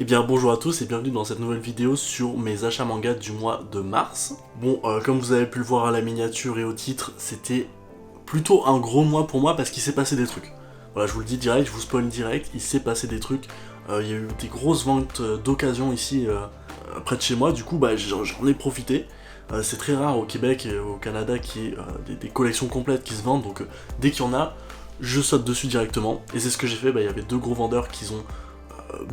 Eh bien bonjour à tous et bienvenue dans cette nouvelle vidéo sur mes achats manga du mois de mars. Bon, comme vous avez pu le voir à la miniature et au titre, c'était plutôt un gros mois pour moi parce qu'il s'est passé des trucs. Voilà, je vous le dis direct, je vous spoil direct, il s'est passé des trucs. Il y a eu des grosses ventes d'occasion ici près de chez moi, du coup bah, j'en ai profité. C'est très rare au Québec et au Canada qu'il y ait des collections complètes qui se vendent, donc dès qu'il y en a, je saute dessus directement. Et c'est ce que j'ai fait, bah, il y avait deux gros vendeurs qui ont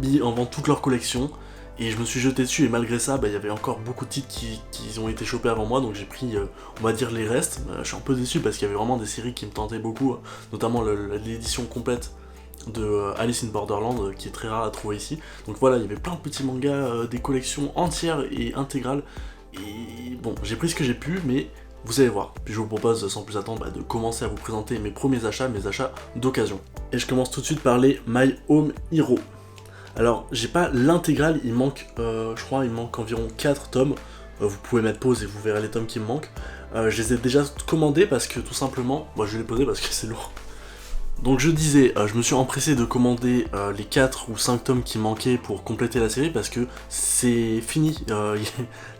mis en vente toute leur collection et je me suis jeté dessus et malgré ça il y avait encore beaucoup de titres qui ont été chopés avant moi, donc j'ai pris on va dire les restes. Je suis un peu déçu parce qu'il y avait vraiment des séries qui me tentaient beaucoup, notamment l'édition complète de Alice in Borderland qui est très rare à trouver ici. Donc voilà, il y avait plein de petits mangas, des collections entières et intégrales et bon j'ai pris ce que j'ai pu, mais vous allez voir. Puis je vous propose sans plus attendre de commencer à vous présenter mes premiers achats, mes achats d'occasion. Et je commence tout de suite par les My Home Hero. Alors, j'ai pas l'intégrale, il manque, je crois, il manque environ 4 tomes. Vous pouvez mettre pause et vous verrez les tomes qui me manquent. Je les ai déjà commandés parce que tout simplement, moi je vais les poser parce que c'est lourd. Donc je disais, je me suis empressé de commander les 4 ou 5 tomes qui manquaient pour compléter la série parce que c'est fini.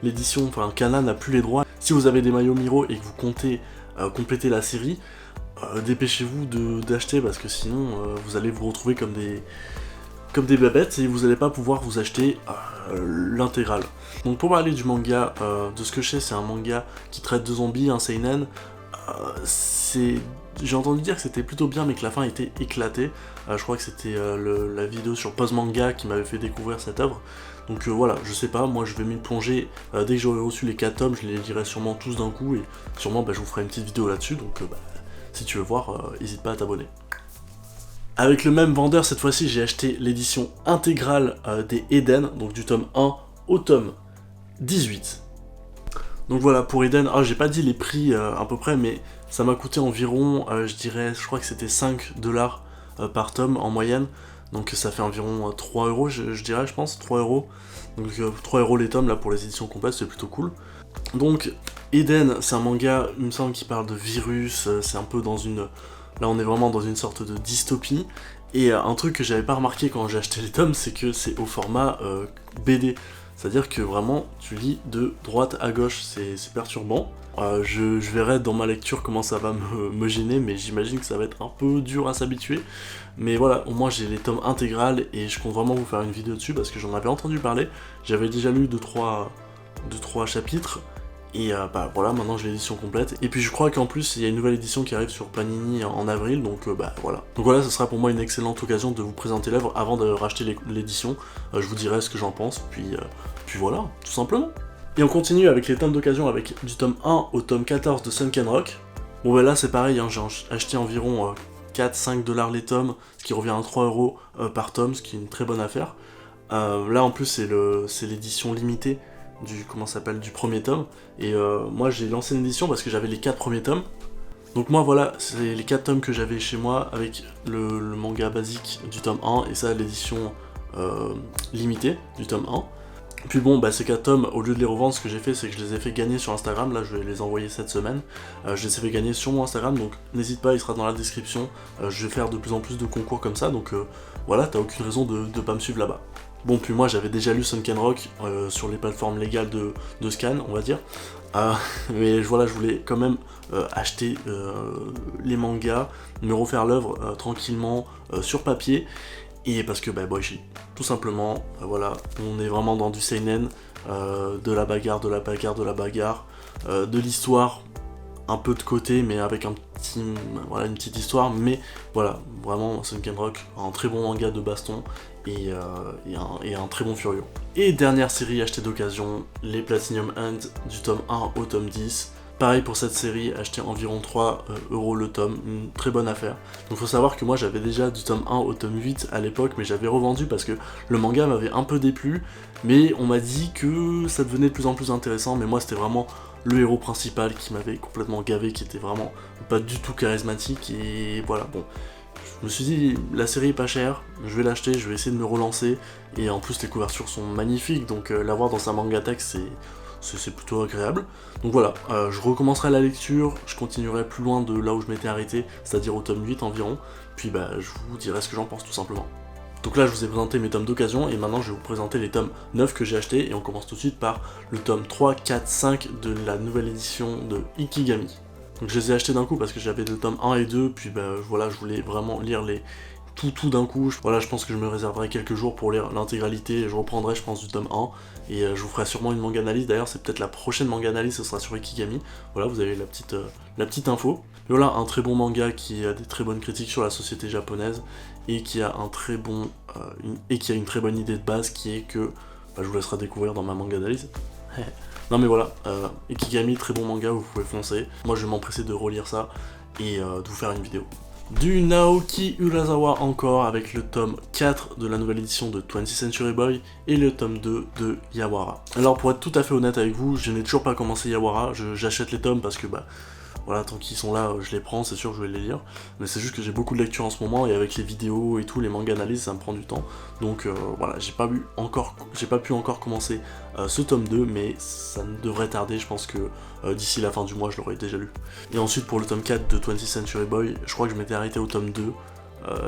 L'édition, enfin Kana n'a plus les droits. Si vous avez des My Home Hero et que vous comptez compléter la série, dépêchez-vous d'acheter parce que sinon vous allez vous retrouver comme des babettes et vous n'allez pas pouvoir vous acheter l'intégrale. Donc pour parler du manga, de ce que je sais, c'est un manga qui traite de zombies, un seinen. J'ai entendu dire que c'était plutôt bien mais que la fin était éclatée. Je crois que c'était la vidéo sur Pause Manga qui m'avait fait découvrir cette œuvre. Donc voilà, je sais pas, moi je vais m'y plonger dès que j'aurai reçu les 4 tomes, je les lirai sûrement tous d'un coup et sûrement je vous ferai une petite vidéo là-dessus, donc si tu veux voir, n'hésite pas à t'abonner. Avec le même vendeur, cette fois-ci, j'ai acheté l'édition intégrale des Eden, donc du tome 1 au tome 18. Donc voilà, pour Eden, j'ai pas dit les prix à peu près, mais ça m'a coûté environ, je crois que c'était 5$ par tome en moyenne, donc ça fait environ 3€, je dirais, je pense, 3€. Donc 3€ les tomes, là, pour les éditions complètes, c'est plutôt cool. Donc, Eden, c'est un manga, il me semble, qui parle de virus, c'est un peu dans une... Là on est vraiment dans une sorte de dystopie, et un truc que j'avais pas remarqué quand j'ai acheté les tomes, c'est que c'est au format BD, c'est-à-dire que vraiment tu lis de droite à gauche, c'est perturbant. Je verrai dans ma lecture comment ça va me gêner, mais j'imagine que ça va être un peu dur à s'habituer. Mais voilà, au moins j'ai les tomes intégrales et je compte vraiment vous faire une vidéo dessus parce que j'en avais entendu parler, j'avais déjà lu 2-3 chapitres. Et voilà, maintenant j'ai l'édition complète. Et puis je crois qu'en plus il y a une nouvelle édition qui arrive sur Panini en avril, donc voilà. Donc voilà, ce sera pour moi une excellente occasion de vous présenter l'œuvre avant de racheter l'édition. Je vous dirai ce que j'en pense, puis voilà, tout simplement. Et on continue avec les tomes d'occasion avec du tome 1 au tome 14 de Sunken Rock. Bon là c'est pareil, j'ai acheté environ 4-5$ les tomes, ce qui revient à 3€ par tome, ce qui est une très bonne affaire. Là en plus c'est l'édition limitée du premier tome, et moi j'ai lancé une édition parce que j'avais les 4 premiers tomes. Donc moi voilà, c'est les 4 tomes que j'avais chez moi avec le manga basique du tome 1 et ça l'édition limitée du tome 1. Puis bon, ces 4 tomes, au lieu de les revendre, ce que j'ai fait, c'est que je les ai fait gagner sur Instagram. Là, je vais les envoyer cette semaine. Je les ai fait gagner sur mon Instagram, donc n'hésite pas, il sera dans la description. Je vais faire de plus en plus de concours comme ça, donc voilà, t'as aucune raison de pas me suivre là-bas. Bon, puis moi, j'avais déjà lu Sunken Rock sur les plateformes légales de scan, on va dire. Mais voilà, je voulais quand même acheter les mangas, me refaire l'œuvre tranquillement sur papier. Et parce que Boichi, tout simplement, voilà, on est vraiment dans du seinen, de la bagarre, de l'histoire, un peu de côté, mais avec une petite histoire, mais voilà, vraiment Sunken Rock, un très bon manga de baston, et un très bon Furio. Et dernière série achetée d'occasion, les Platinum End du tome 1 au tome 10. Pareil pour cette série, acheté environ 3€ le tome, une très bonne affaire. Donc faut savoir que moi j'avais déjà du tome 1 au tome 8 à l'époque, mais j'avais revendu parce que le manga m'avait un peu déplu, mais on m'a dit que ça devenait de plus en plus intéressant, mais moi c'était vraiment le héros principal qui m'avait complètement gavé, qui était vraiment pas du tout charismatique, et voilà, bon. Je me suis dit, la série est pas chère, je vais l'acheter, je vais essayer de me relancer, et en plus les couvertures sont magnifiques, donc l'avoir dans sa mangatech c'est plutôt agréable. Donc voilà, je recommencerai la lecture, je continuerai plus loin de là où je m'étais arrêté, c'est-à-dire au tome 8 environ, puis je vous dirai ce que j'en pense tout simplement. Donc là je vous ai présenté mes tomes d'occasion et maintenant je vais vous présenter les tomes neufs que j'ai achetés et on commence tout de suite par le tome 3, 4, 5 de la nouvelle édition de Ikigami. Donc je les ai achetés d'un coup parce que j'avais le tome 1 et 2, puis voilà, je voulais vraiment lire tout d'un coup. Voilà, je pense que je me réserverai quelques jours pour lire l'intégralité et je reprendrai, je pense, du tome 1 et je vous ferai sûrement une manga analyse. D'ailleurs, c'est peut-être la prochaine manga analyse, ce sera sur Ikigami. Voilà, vous avez la petite info. Et voilà, un très bon manga qui a des très bonnes critiques sur la société japonaise et qui a une très bonne idée de base qui est que je vous laisserai découvrir dans ma manga analyse. Non mais voilà, Ikigami, très bon manga, vous pouvez foncer. Moi je vais m'empresser de relire ça et de vous faire une vidéo. Du Naoki Urasawa encore, avec le tome 4 de la nouvelle édition de 20th Century Boy et le tome 2 de Yawara. Alors pour être tout à fait honnête avec vous, je n'ai toujours pas commencé Yawara, j'achète les tomes parce que voilà, tant qu'ils sont là, je les prends, c'est sûr que je vais les lire. Mais c'est juste que j'ai beaucoup de lecture en ce moment, et avec les vidéos et tout, les mangas analyses, ça me prend du temps. Donc voilà, j'ai pas pu encore commencer ce tome 2, mais ça ne devrait tarder, je pense que d'ici la fin du mois, je l'aurai déjà lu. Et ensuite, pour le tome 4 de 20th Century Boy, je crois que je m'étais arrêté au tome 2.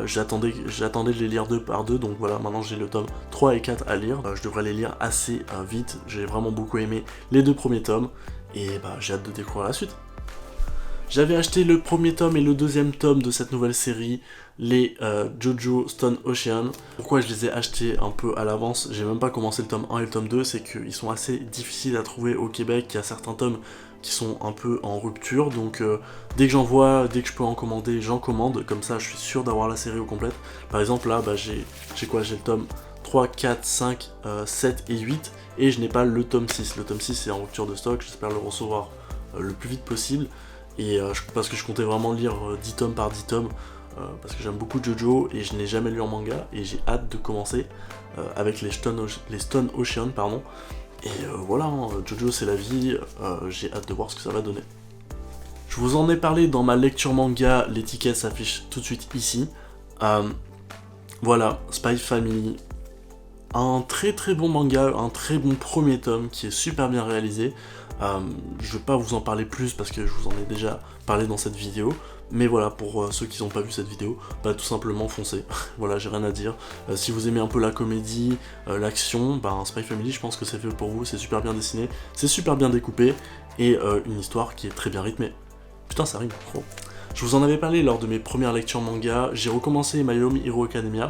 J'attendais de les lire 2 par 2, donc voilà, maintenant j'ai le tome 3 et 4 à lire. Je devrais les lire assez vite, j'ai vraiment beaucoup aimé les 2 premiers tomes, et j'ai hâte de découvrir la suite. J'avais acheté le premier tome et le deuxième tome de cette nouvelle série, les JoJo Stone Ocean. Pourquoi je les ai achetés un peu à l'avance, j'ai même pas commencé le tome 1 et le tome 2, c'est qu'ils sont assez difficiles à trouver au Québec, il y a certains tomes qui sont un peu en rupture, donc dès que j'en vois, dès que je peux en commander, j'en commande, comme ça je suis sûr d'avoir la série au complète. Par exemple là, j'ai le tome 3, 4, 5, 7 et 8, et je n'ai pas le tome 6. Le tome 6 est en rupture de stock, j'espère le recevoir le plus vite possible. Et parce que je comptais vraiment lire 10 tomes par 10 tomes, parce que j'aime beaucoup JoJo et je n'ai jamais lu en manga, et j'ai hâte de commencer avec les Stone Ocean, pardon. Et voilà, hein, JoJo c'est la vie, j'ai hâte de voir ce que ça va donner. Je vous en ai parlé dans ma lecture manga, l'étiquette s'affiche tout de suite ici. Voilà, Spy Family, un très très bon manga, un très bon premier tome qui est super bien réalisé. Je vais pas vous en parler plus parce que je vous en ai déjà parlé dans cette vidéo, mais voilà, pour ceux qui n'ont pas vu cette vidéo, tout simplement foncez. Voilà, j'ai rien à dire. Si vous aimez un peu la comédie, l'action, Spy Family, je pense que c'est fait pour vous, c'est super bien dessiné, c'est super bien découpé, et une histoire qui est très bien rythmée. Putain, ça rime trop. Je vous en avais parlé lors de mes premières lectures manga, j'ai recommencé My Hero Academia.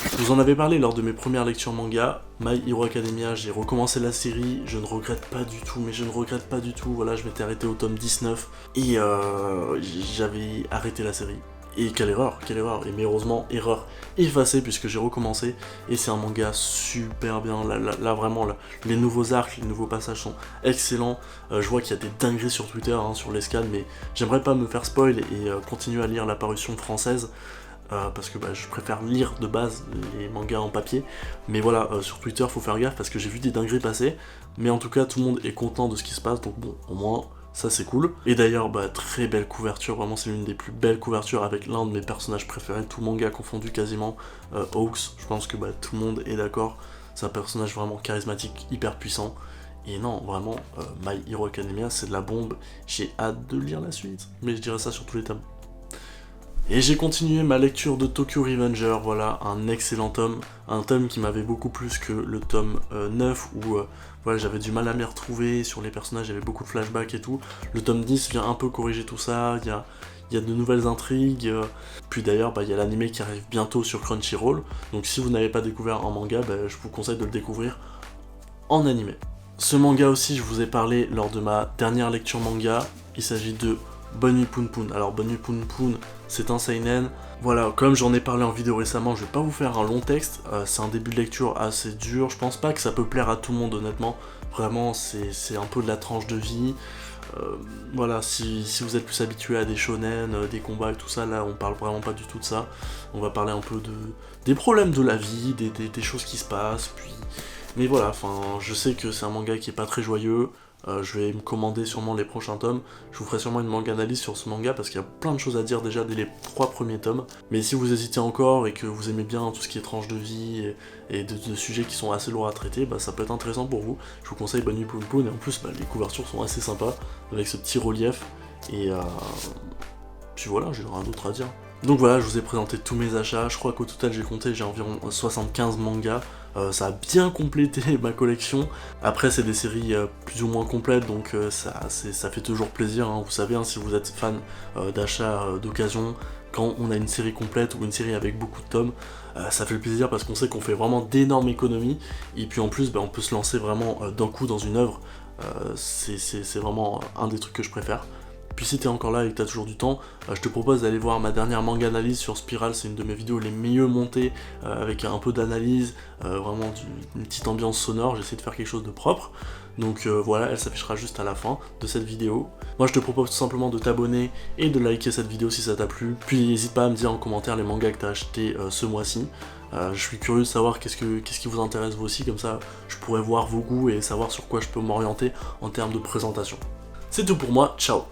Je vous en avais parlé lors de mes premières lectures manga, My Hero Academia, j'ai recommencé la série, je ne regrette pas du tout, mais je ne regrette pas du tout, voilà, je m'étais arrêté au tome 19, et j'avais arrêté la série. Et quelle erreur, et mais heureusement, erreur effacée puisque j'ai recommencé, et c'est un manga super bien, là vraiment, les nouveaux arcs, les nouveaux passages sont excellents, je vois qu'il y a des dingueries sur Twitter, sur les scans, mais j'aimerais pas me faire spoil et continuer à lire la parution française, parce que je préfère lire de base les mangas en papier, mais voilà, sur Twitter faut faire gaffe parce que j'ai vu des dingueries passer, mais en tout cas tout le monde est content de ce qui se passe, donc bon, au moins ça c'est cool. Et d'ailleurs, très belle couverture, vraiment c'est l'une des plus belles couvertures avec l'un de mes personnages préférés, tout manga confondu quasiment, Hawks, je pense que tout le monde est d'accord, c'est un personnage vraiment charismatique, hyper puissant. Et non, vraiment, My Hero Academia c'est de la bombe, j'ai hâte de lire la suite, mais je dirais ça sur tous les tomes. Et j'ai continué ma lecture de Tokyo Revenger, voilà, un excellent tome, un tome qui m'avait beaucoup plus que le tome 9, où voilà, j'avais du mal à m'y retrouver, sur les personnages, il y avait beaucoup de flashbacks et tout. Le tome 10 vient un peu corriger tout ça, il y a de nouvelles intrigues, puis d'ailleurs, il y a l'anime qui arrive bientôt sur Crunchyroll, donc si vous n'avez pas découvert en manga, je vous conseille de le découvrir en anime. Ce manga aussi, je vous ai parlé lors de ma dernière lecture manga, il s'agit de Bonne Poon Poon. Alors Bonne Poon Poon, c'est un seinen. Voilà, comme j'en ai parlé en vidéo récemment, je vais pas vous faire un long texte, c'est un début de lecture assez dur, je pense pas que ça peut plaire à tout le monde honnêtement, vraiment c'est un peu de la tranche de vie. Voilà, si vous êtes plus habitué à des shonen, des combats et tout ça, là on parle vraiment pas du tout de ça, on va parler un peu des problèmes de la vie, des choses qui se passent, puis... Mais voilà, je sais que c'est un manga qui est pas très joyeux. Je vais me commander sûrement les prochains tomes, je vous ferai sûrement une manga analyse sur ce manga parce qu'il y a plein de choses à dire déjà dès les 3 premiers tomes, mais si vous hésitez encore et que vous aimez bien tout ce qui est tranche de vie et de sujets qui sont assez lourds à traiter, ça peut être intéressant pour vous, je vous conseille Bonne Poon Poon, et en plus les couvertures sont assez sympas avec ce petit relief, et Puis voilà, j'ai rien d'autre à dire. Donc voilà, je vous ai présenté tous mes achats, je crois qu'au total j'ai environ 75 mangas, ça a bien complété ma collection. Après c'est des séries plus ou moins complètes, donc ça fait toujours plaisir, hein. Vous savez, hein, si vous êtes fan d'achats d'occasion, quand on a une série complète ou une série avec beaucoup de tomes, ça fait le plaisir parce qu'on sait qu'on fait vraiment d'énormes économies, et puis en plus on peut se lancer vraiment d'un coup dans une œuvre, c'est vraiment un des trucs que je préfère. Puis si t'es encore là et que t'as toujours du temps, je te propose d'aller voir ma dernière manga analyse sur Spiral, c'est une de mes vidéos les mieux montées, avec un peu d'analyse, vraiment une petite ambiance sonore, j'essaie de faire quelque chose de propre. Donc voilà, elle s'affichera juste à la fin de cette vidéo. Moi je te propose tout simplement de t'abonner et de liker cette vidéo si ça t'a plu. Puis n'hésite pas à me dire en commentaire les mangas que t'as achetés ce mois-ci. Je suis curieux de savoir qu'est-ce qui vous intéresse vous aussi, comme ça je pourrais voir vos goûts et savoir sur quoi je peux m'orienter en termes de présentation. C'est tout pour moi, ciao!